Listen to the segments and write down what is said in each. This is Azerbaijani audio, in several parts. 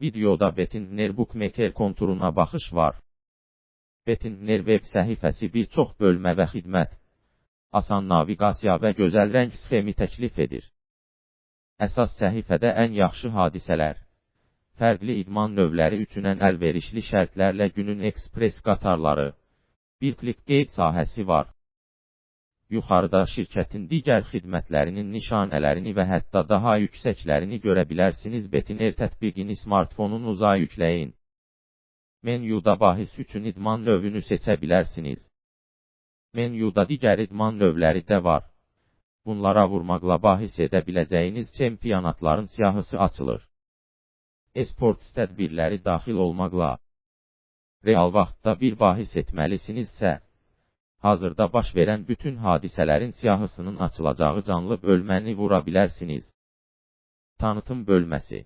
Videoda Bettinler Bookmaker konturuna baxış var. Bettinler web səhifəsi bir çox bölmə və xidmət, asan naviqasiya və gözəl rəng sxemi təklif edir. Əsas səhifədə ən yaxşı hadisələr, fərqli idman növləri üçün ən əlverişli şərtlərlə günün ekspres qatarları, bir klik qeyd sahəsi var. Yuxarıda şirkətin digər xidmətlərinin nişanələrini və hətta daha yüksəklərini görə bilərsiniz. Bettinler tətbiqini smartfonunuza yükləyin. Menyuda bahis üçün idman növünü seçə bilərsiniz. Menyuda digər idman növləri də var. Bunlara vurmaqla bahis edə biləcəyiniz çempionatların siyahısı açılır. Esports tədbirləri daxil olmaqla real vaxtda bir bahis etməlisinizsə, hazırda baş verən bütün hadisələrin siyahısının açılacağı canlı bölməni vura bilərsiniz. Tanıtım bölməsi.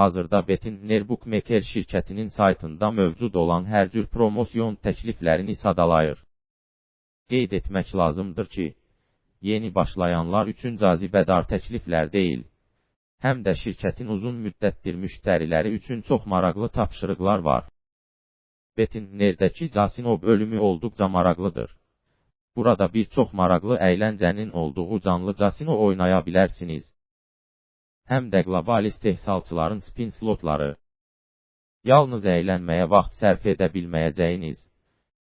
Hazırda Bettinler Bookmaker şirkətinin saytında mövcud olan hər cür promosyon təkliflərini sadalayır. Qeyd etmək lazımdır ki, yeni başlayanlar üçün cazibədar təkliflər deyil, həm də şirkətin uzun müddətdir müştəriləri üçün çox maraqlı tapşırıqlar var. Bettinler'dəki casino bölümü olduqca maraqlıdır. Burada bir çox maraqlı əyləncənin olduğu canlı casino oynaya bilərsiniz. Həm də qlobal istehsalçıların spin slotları, yalnız əylənməyə vaxt sərf edə bilməyəcəyiniz,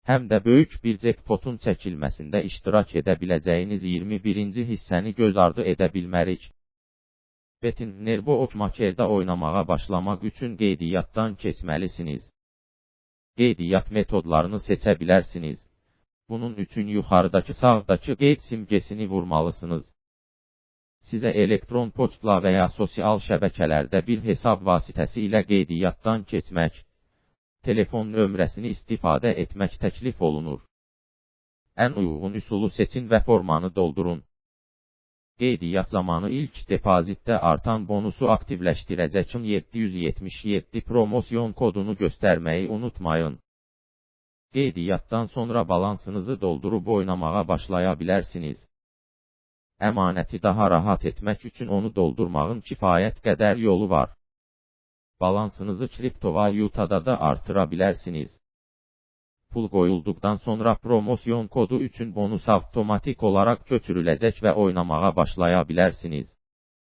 həm də böyük bir jackpotun çəkilməsində iştirak edə biləcəyiniz 21-ci hissəni göz ardı edə bilmərik. Bettinler Bookmaker'da oynamağa başlamaq üçün qeydiyyatdan keçməlisiniz. Qeydiyyat metodlarını seçə bilərsiniz. Bunun üçün yuxarıdakı sağdakı qeyd simgesini vurmalısınız. Sizə elektron poçtla və ya sosial şəbəkələrdə bir hesab vasitəsilə qeydiyyatdan keçmək, telefon nömrəsini istifadə etmək təklif olunur. Ən uyğun üsulu seçin və formanı doldurun. Qeydiyyat zamanı ilk depozitdə artan bonusu aktivləşdirəcək 777 promosyon kodunu göstərməyi unutmayın. Qeydiyyatdan sonra balansınızı doldurub oynamağa başlaya bilərsiniz. Əmanəti daha rahat etmək üçün onu doldurmağın kifayət qədər yolu var. Balansınızı kriptovalyutada da artıra bilərsiniz. Pul qoyulduqdan sonra promosyon kodu üçün bonus avtomatik olaraq köçürüləcək və oynamağa başlaya bilərsiniz.